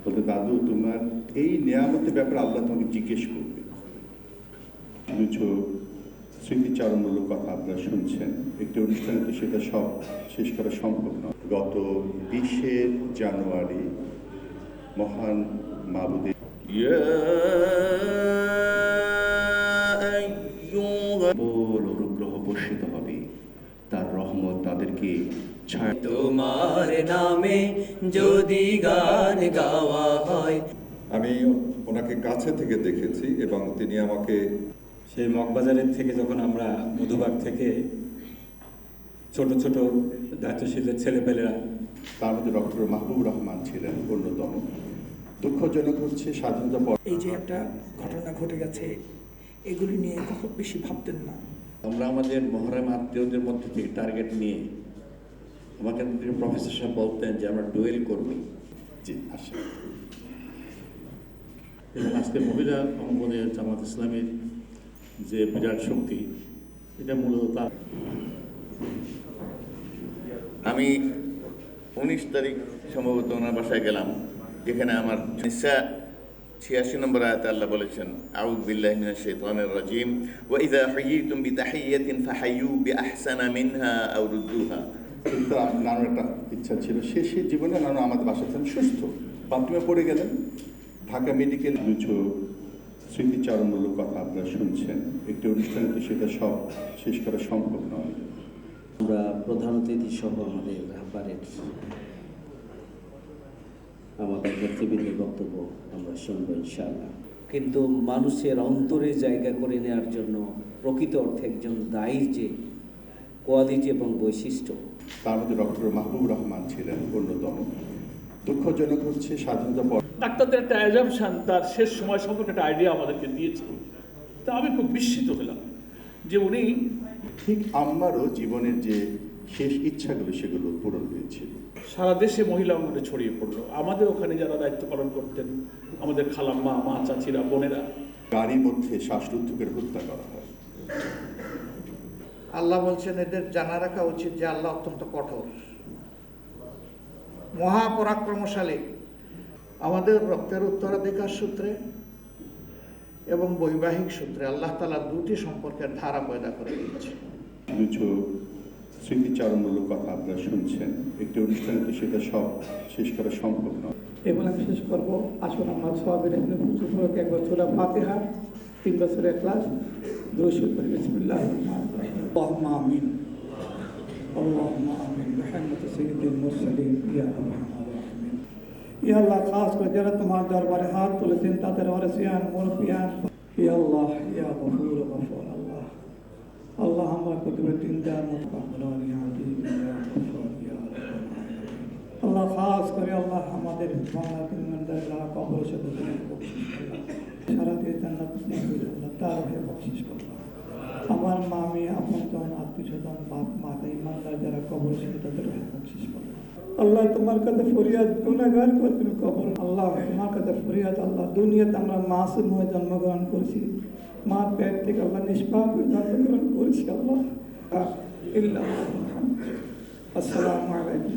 বলতে, দাদু তোমার এই নেয়ামতের ব্যাপারে আল্লাহ তোমাকে জিজ্ঞেস করবে। কিছু স্মৃতিচারণমূলক কথা আপনারা শুনছেন। একটি অনুষ্ঠানে তো সেটা সব শেষ করা সম্ভব নয়। গত 20শে জানুয়ারি মহান মাবুদের অনুগ্রহ বর্ষিত হবে, তার রহমত তাদেরকে তোমার নামে যদি গান গাওয়া হয়। আমি ওনাকে কাছে থেকে দেখেছি এবং তিনি আমাকে সেই মগবাজারের থেকে যখন আমরা মধুবাগ থেকে ছোট ছোট দায়িত্বশীলের ছেলেপেলেরা, তার মধ্যে ডক্টর মাহবুব রহমান ছিলেন অন্যতম। দুঃখজনক হচ্ছে স্বাধীনতা পর এই যে একটা ঘটনা ঘটে গেছে, এগুলি নিয়ে খুব বেশি ভাবতেন না। আমরা আমাদের মহরম আত্মীয়দের মধ্যে থেকে টার্গেট নিয়ে আমাকে প্রফেসর সাহেব বলতেন যে আমরা ডুয়েল করবো। জি আসে। এবং আজকে মহিলা অঙ্গনে জামাত ইসলামের যে বিরাট শক্তি, এটা মূলত তার। আমি 19 তারিখ সম্ভবত ওনার বাসায় গেলাম, যেখানে আমার 86 নম্বর আয়াতে আল্লাহ বলেছেন, আউযু বিল্লাহি মিনাশ শাইতানির রাজীম, ওয়া ইযা হুয়িতুম বিতাহিয়্যাতিন ফাহাইয়ু বিআহসানা মিনহা আও রুদ্দুহা। কিন্তু নানুর একটা ইচ্ছা ছিল, শেষের জীবনে নানু আমাদের বাসায় ছিলেন সুস্থ, বাথরুমে পড়ে গেলেন। ঢাকা মেডিকেল কিছু স্মৃতিচারণমূলক কথা আপনারা শুনছেন। একটি অনুষ্ঠানে তো সেটা সব শেষ করা সম্ভব নয়। আমরা প্রধান অতিথি সহ আমাদের নেতৃবৃন্দের বক্তব্য আমরা শুনবো ইনশাআল্লাহ। কিন্তু মানুষের অন্তরে জায়গা করে নেওয়ার জন্য প্রকৃত অর্থে একজন দায়ী যে কোয়ালিটি এবং বৈশিষ্ট্য, তার মধ্যে ডক্টর মাহবুব রহমান ছিলেন অন্যতম। দুঃখজনক হচ্ছে স্বাধীনতা পর ডাক্তারদের একটা অ্যাজাম্পশন, তার শেষ সময় সম্পর্কে একটা আইডিয়া আমাদেরকে দিয়েছে। তা আমি খুব বিস্মিত হলাম যে উনি ঠিক আমারও জীবনের যে শেষ ইচ্ছাগুলো সেগুলো পূরণ হয়েছিল। সারা দেশে মহিলা অঙ্গনে ছড়িয়ে পড়লো। আমাদের ওখানে যারা দায়িত্ব পালন করতেন, আমাদের খালাম্মা, মা, চাচিরা, বোনেরা, গাড়ির মধ্যে শ্বাসরুদ্ধ করে হত্যা করা হয়। আল্লাহ বলছেন, এদের জানা রাখা উচিত যে আল্লাহ অত্যন্ত কঠোর, মহাপরাক্রমশালী। আমাদের রক্তের উত্তরাধিকার সূত্রে এবং বৈবাহিক সূত্রে আল্লাহ তাআলা দুটি সম্পর্কের ধারা পয়দা করে দিয়েছে। কিছু স্মৃতিচারণমূলক কথা আপনারা শুনছেন। একটি অনুষ্ঠানে তো সেটা সব শেষ করা সম্ভব নয়। এবার আমি শেষ করবো। আসুন আমরা সবাই একবার সূরা ফাতিহা, 3 বছরের ক্লাস দুরূদ শরীফ পড়ি। বিসমিল্লাহির রহমানির রহিম। আল্লাহুম্মা আমিন, আল্লাহুম্মা আমিন বিহরমতি সাইয়্যিদিল মুরসালিন ইয়া আরহামার রাহিমিন। ইয়া আল্লাহ, খাস করে যারা তোমার দরবারে হাত তুলেছেন তাদের ওয়ারিসিয়ান, মুরব্বিয়ান, ইয়া আল্লাহ ইয়া গফুর গফুর। আল্লাহ আল্লাহ আমরা কুতুবে তিনটার মত কামরান ইয়া আযীম ইয়া গফুর ইয়া রাহমান। আল্লাহ খাস করে আল্লাহ আমাদের বাংলা তিনমন্ডার যারা কবর সাথে বকশিশ করলাম, সারা দিয়ে জান্নাত নিয়ে আল্লাহ তার হয়ে বকশিশ করলাম। আমার মামি, আপনজন, আত্মীয়স্বজন, বাপ মাতা ইমানদার যারা কবর সাথে তাদের হয়ে বকশিশ করলাম। আল্লাহ তোমার কাছে ফরিয়াদ, গুনাহগার করে তুমি কবর। আল্লাহ তোমার কাছে ফরিয়াদ, আল্লাহ দুনিয়াতে আমরা মাসুম হয়ে জন্মগ্রহণ করেছি, মা পেট থেকে আল্লাহ নিষ্পাপ হয়ে জন্মগ্রহণ করেছি। আল্লাহ আসসালামু আলাইকুম।